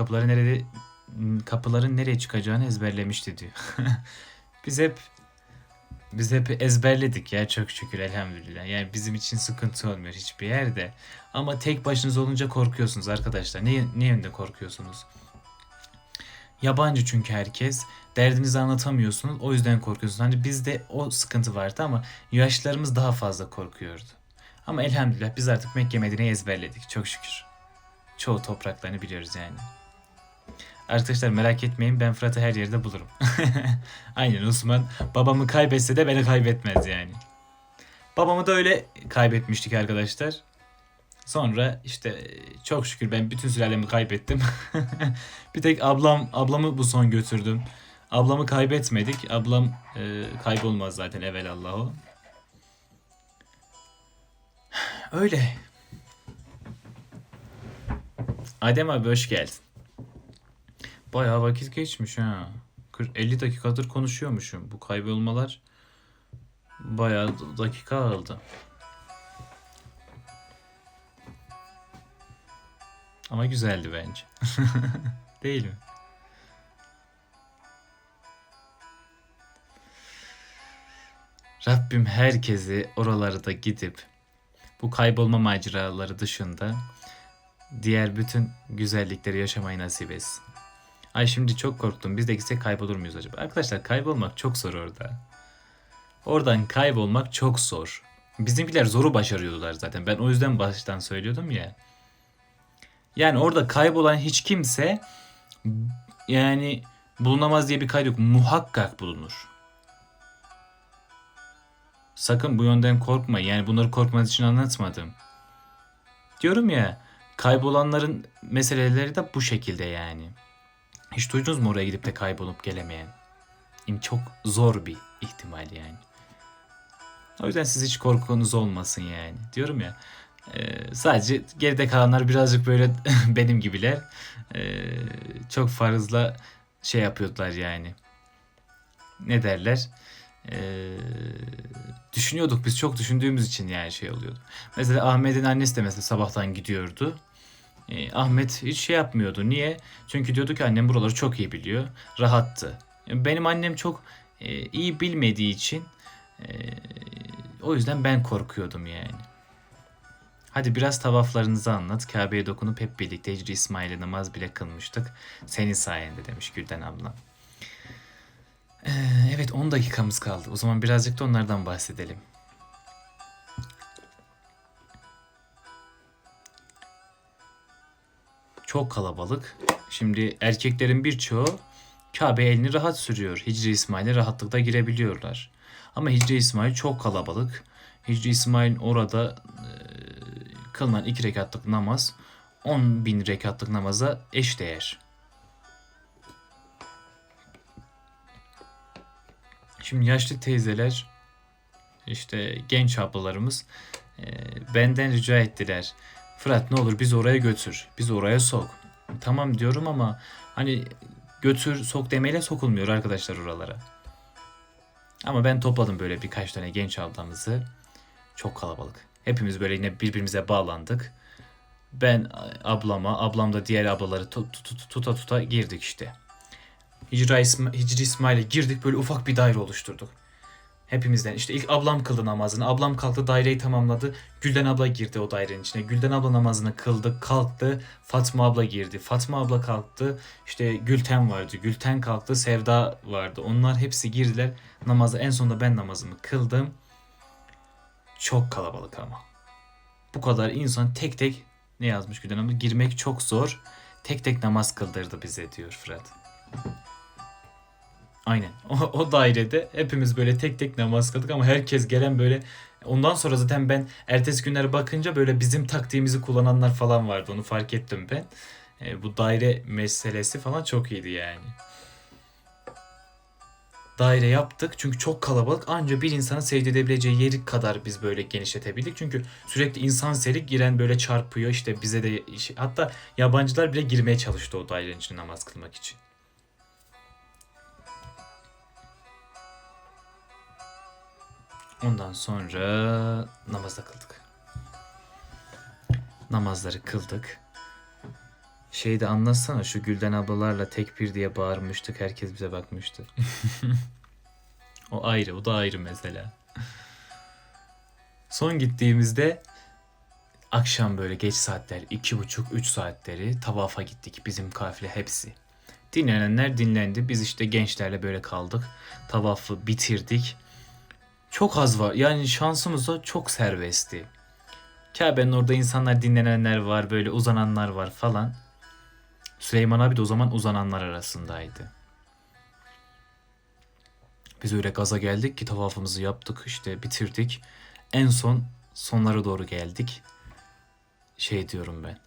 kapıların nereye çıkacağını ezberlemişti diyor. Biz hep biz hep ezberledik ya, çok şükür elhamdülillah. Yani bizim için sıkıntı olmuyor hiçbir yerde. Ama tek başınıza olunca korkuyorsunuz arkadaşlar. Ne yönde korkuyorsunuz? Yabancı çünkü herkes. Derdinizi anlatamıyorsunuz. O yüzden korkuyorsunuz. Hani bizde o sıkıntı vardı ama yaşlılarımız daha fazla korkuyordu. Ama elhamdülillah biz artık Mekke Medine'yi ezberledik. Çok şükür. Çoğu topraklarını biliyoruz yani. Arkadaşlar merak etmeyin, ben Fırat'ı her yerde bulurum. Aynen, Osman babamı kaybetse de beni kaybetmez yani. Babamı da öyle kaybetmiştik arkadaşlar. Sonra işte çok şükür ben bütün sülalemi kaybettim. Bir tek ablamı bu son götürdüm. Ablamı kaybetmedik. Ablam kaybolmaz zaten evelallah o. Öyle. Adem abi hoş geldin. Bayağı vakit geçmiş ha. 50 dakikadır konuşuyormuşum. Bu kaybolmalar bayağı dakika aldı. Ama güzeldi bence. Değil mi? Rabbim herkesi oralara da gidip bu kaybolma maceraları dışında diğer bütün güzellikleri yaşamayı nasip etsin. Ay şimdi çok korktum. Biz de gitsek kaybolur muyuz acaba? Arkadaşlar kaybolmak çok zor orada. Oradan kaybolmak çok zor. Bizimkiler zoru başarıyorlar zaten. Ben o yüzden baştan söylüyordum ya. Yani orada kaybolan hiç kimse yani bulunamaz diye bir kaydı yok. Muhakkak bulunur. Sakın bu yönden korkma. Yani bunları korkmanız için anlatmadım. Diyorum ya, kaybolanların meseleleri de bu şekilde yani. Hiç duydunuz mu oraya gidip de kaybolup gelemeyen? Çok zor bir ihtimal yani. O yüzden siz hiç korkunuz olmasın yani. Diyorum ya, sadece geride kalanlar birazcık böyle benim gibiler. Çok fazla şey yapıyorlar yani. Ne derler? Düşünüyorduk, biz çok düşündüğümüz için yani şey oluyordu. Mesela Ahmet'in annesi de mesela sabahtan gidiyordu. Ahmet hiç şey yapmıyordu. Niye? Çünkü diyordu ki annem buraları çok iyi biliyor. Rahattı. Benim annem çok iyi bilmediği için e, o yüzden ben korkuyordum yani. Hadi biraz tavaflarınızı anlat. Kabe'ye dokunup hep birlikte Hicri İsmail'e namaz bile kılmıştık. Senin sayende demiş Gülden abla. Evet, 10 dakikamız kaldı. O zaman birazcık da onlardan bahsedelim. Çok kalabalık. Şimdi erkeklerin birçoğu Kabe elini rahat sürüyor. Hicri İsmail'e rahatlıkla girebiliyorlar. Ama Hicri İsmail çok kalabalık. Hicri İsmail orada kılınan 2 rekatlık namaz 10 bin rekatlık namaza eşdeğer. Şimdi yaşlı teyzeler, işte genç ablalarımız benden rica ettiler. Fırat ne olur bizi oraya götür. Bizi oraya sok. Tamam diyorum ama hani götür sok demeyle sokulmuyor arkadaşlar oralara. Ama ben topladım böyle birkaç tane genç ablamızı. Çok kalabalık. Hepimiz böyle yine birbirimize bağlandık. Ben ablama, ablam da diğer ablaları tuta tuta girdik işte. Hicri İsmail'e girdik, böyle ufak bir daire oluşturduk. Hepimizden. İşte ilk ablam kıldı namazını. Ablam kalktı, daireyi tamamladı. Gülden abla girdi o dairenin içine. Gülden abla namazını kıldı, kalktı. Fatma abla girdi. Fatma abla kalktı. İşte Gülten vardı. Gülten kalktı. Sevda vardı. Onlar hepsi girdiler namaza. En sonunda ben namazımı kıldım. Çok kalabalık ama. Bu kadar insan tek tek, ne yazmış Gülden abla? Girmek çok zor. Tek tek namaz kıldırdı bize diyor Fırat. Aynen. O dairede hepimiz böyle tek tek namaz kıldık ama herkes gelen böyle, ondan sonra zaten ben ertesi günlere bakınca böyle bizim taktiğimizi kullananlar falan vardı. Onu fark ettim ben. Bu daire meselesi falan çok iyiydi yani. Daire yaptık çünkü çok kalabalık, anca bir insanın seyredebileceği yeri kadar biz böyle genişletebildik. Çünkü sürekli insan serik, giren böyle çarpıyor işte bize de, hatta yabancılar bile girmeye çalıştı o dairenin içine namaz kılmak için. Ondan sonra namazda kıldık. Namazları kıldık. Şeyi de anlatsana, şu Gülden ablalarla tekbir diye bağırmıştık. Herkes bize bakmıştı. O ayrı, o da ayrı mesela. Son gittiğimizde akşam böyle geç saatler, 2,5-3 saatleri tavafa gittik. Bizim kafile hepsi. Dinlenenler dinlendi. Biz işte gençlerle böyle kaldık. Tavafı bitirdik. Çok az var. Yani şansımızda çok serbestti. Kabe'nin orada insanlar, dinlenenler var, böyle uzananlar var falan. Süleyman abi de o zaman uzananlar arasındaydı. Biz öyle gaza geldik ki tavafımızı yaptık, işte bitirdik. En sonlara doğru geldik. Şey diyorum ben.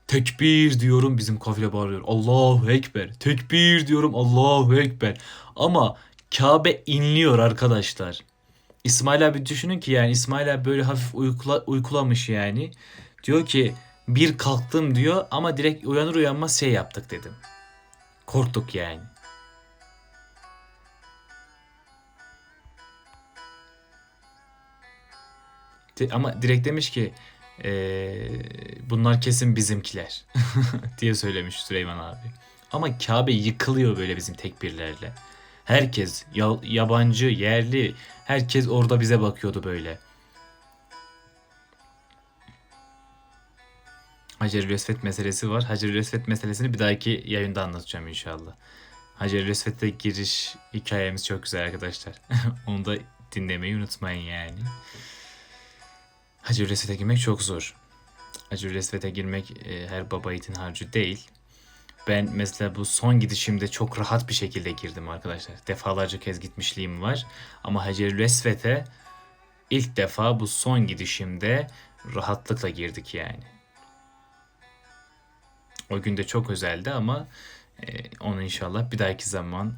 Tekbir diyorum, bizim kafile bağırıyor. Allahu Ekber. Tekbir diyorum, Allahu Ekber. Ama Kabe inliyor arkadaşlar. İsmail abi düşünün ki, yani İsmail abi böyle hafif uykulamış yani. Diyor ki bir kalktım diyor ama direkt uyanır uyanmaz şey yaptık dedim. Korktuk yani. Ama direkt demiş ki bunlar kesin bizimkiler diye söylemiş Süleyman abi. Ama Kabe yıkılıyor böyle bizim tekbirlerle. Herkes yabancı, yerli, herkes orada bize bakıyordu böyle. Hacer-ül Esved meselesi var. Hacer-ül Esved meselesini bir dahaki yayında anlatacağım inşallah. Hacer-ül Esved'e giriş hikayemiz çok güzel arkadaşlar. Onu da dinlemeyi unutmayın yani. Hacer-ül Esved'e girmek çok zor. Hacer-ül Esved'e girmek her baba yiğidin harcı değil. Ben mesela bu son gidişimde çok rahat bir şekilde girdim arkadaşlar. Defalarca kez gitmişliğim var. Ama Hacer-ül Esved'e ilk defa bu son gidişimde rahatlıkla girdik yani. O gün de çok özeldi ama onu inşallah bir dahaki zaman,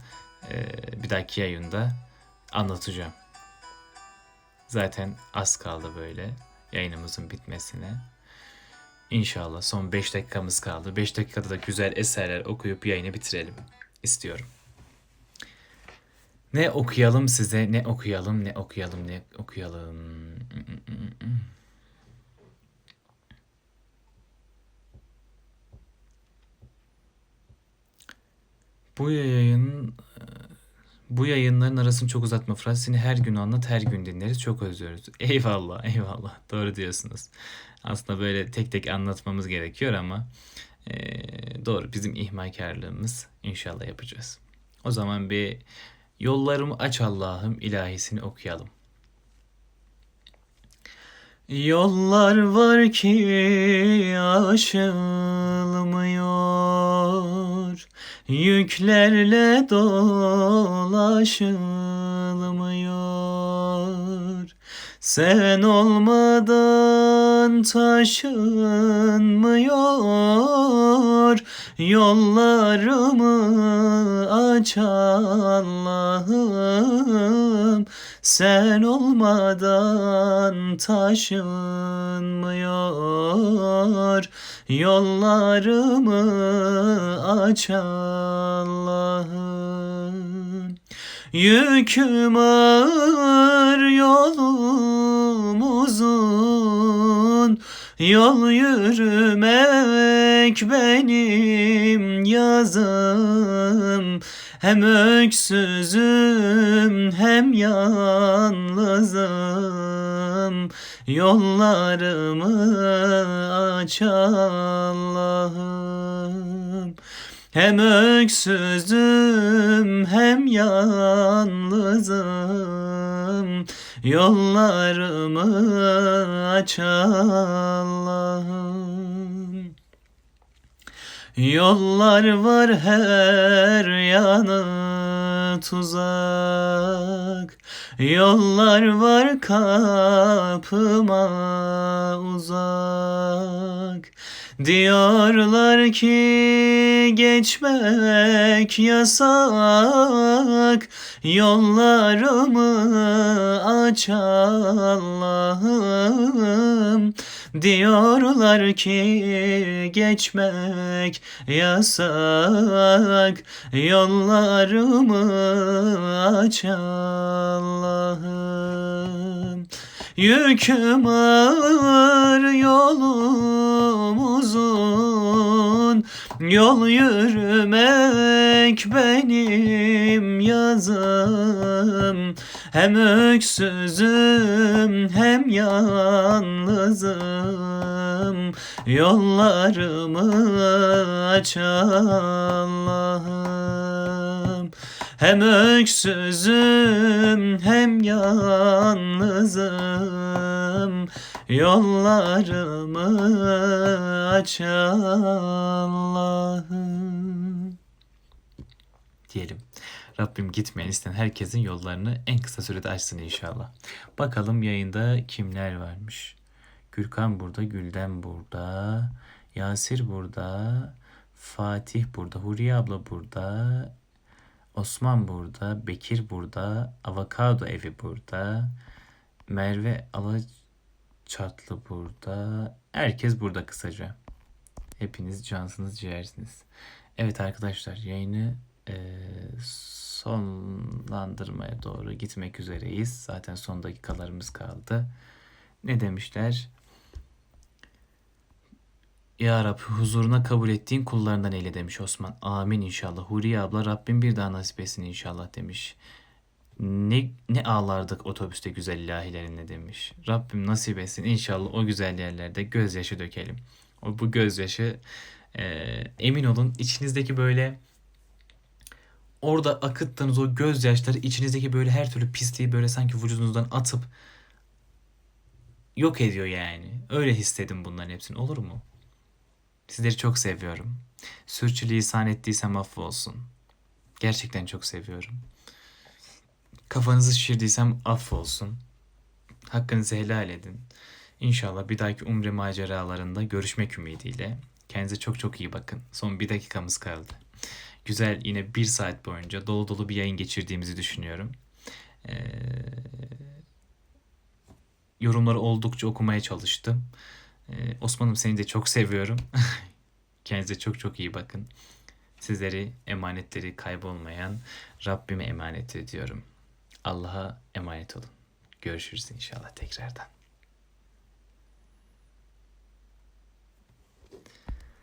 bir dahaki yayında anlatacağım. Zaten az kaldı böyle yayınımızın bitmesine. İnşallah son 5 dakikamız kaldı. 5 dakikada da güzel eserler okuyup yayını bitirelim istiyorum. Ne okuyalım size, ne okuyalım, ne okuyalım, ne okuyalım. Bu yayın bu yayınların arasını çok uzatma Fırat. Seni her gün anlat, her gün dinleriz. Çok özlüyoruz. Eyvallah, eyvallah. Doğru diyorsunuz. Aslında böyle tek tek anlatmamız gerekiyor ama doğru bizim ihmalkarlığımız. İnşallah yapacağız. O zaman bir yollarımı aç Allah'ım ilahisini okuyalım. Yollar var ki aşılmıyor, yüklerle dolaşılmıyor. Sen olmadan taşınmıyor, yollarımı aç Allah'ım. Sen olmadan taşınmıyor, yollarımı aç Allah'ım. Yüküm ağır, yolum uzun, yol yürümek benim yazım. Hem öksüzüm hem yalnızım, yollarımı aç Allah'ım. Hem öksüzüm hem yalnızım, yollarımı aç Allah'ım. Yollar var her yanı tuzak, yollar var kapıma uzak. Diyorlar ki geçmek yasak, yollarımı aç Allah'ım. Diyorlar ki geçmek yasak, yollarımı aç Allah'ım. Yüküm ağır, yolum uzun, yol yürümek benim yazım. Hem öksüzüm hem yalnızım, yollarımı aç Allah'ım. Hem öksüzüm hem yalnızım, yollarımı aç Allah'ım. Diyelim. Rabbim gitmeyen isteyen herkesin yollarını en kısa sürede açsın inşallah. Bakalım yayında kimler varmış. Gürkan burada, Gülden burada, Yasir burada, Fatih burada, Huriye abla burada, Osman burada, Bekir burada, Avokado evi burada, Merve Alaçatlı burada. Herkes burada kısaca. Hepiniz cansınız, ciğersiniz. Evet arkadaşlar yayını sonlandırmaya doğru gitmek üzereyiz. Zaten son dakikalarımız kaldı. Ne demişler? Ya Rab huzuruna kabul ettiğin kullarından eyle demiş Osman. Amin inşallah. Huriye abla Rabbim bir daha nasip etsin inşallah demiş. Ne ağlardık otobüste güzel ilahilerinle demiş. Rabbim nasip etsin inşallah o güzel yerlerde gözyaşı dökelim. Bu gözyaşı emin olun içinizdeki böyle orada akıttığınız o gözyaşları içinizdeki böyle her türlü pisliği böyle sanki vücudunuzdan atıp yok ediyor yani. Öyle hissedin bunların hepsini olur mu? Sizleri çok seviyorum. Sürçülisan ettiysem affolsun. Gerçekten çok seviyorum. Kafanızı şişirdiysem affolsun. Hakkınızı helal edin. İnşallah bir dahaki umre maceralarında görüşmek ümidiyle. Kendinize çok çok iyi bakın. Son bir dakikamız kaldı. Güzel yine bir saat boyunca dolu dolu bir yayın geçirdiğimizi düşünüyorum. Yorumları oldukça okumaya çalıştım. Osman'ım seni de çok seviyorum. Kendinize çok çok iyi bakın. Sizleri emanetleri kaybolmayan Rabbime emanet ediyorum. Allah'a emanet olun. Görüşürüz inşallah tekrardan.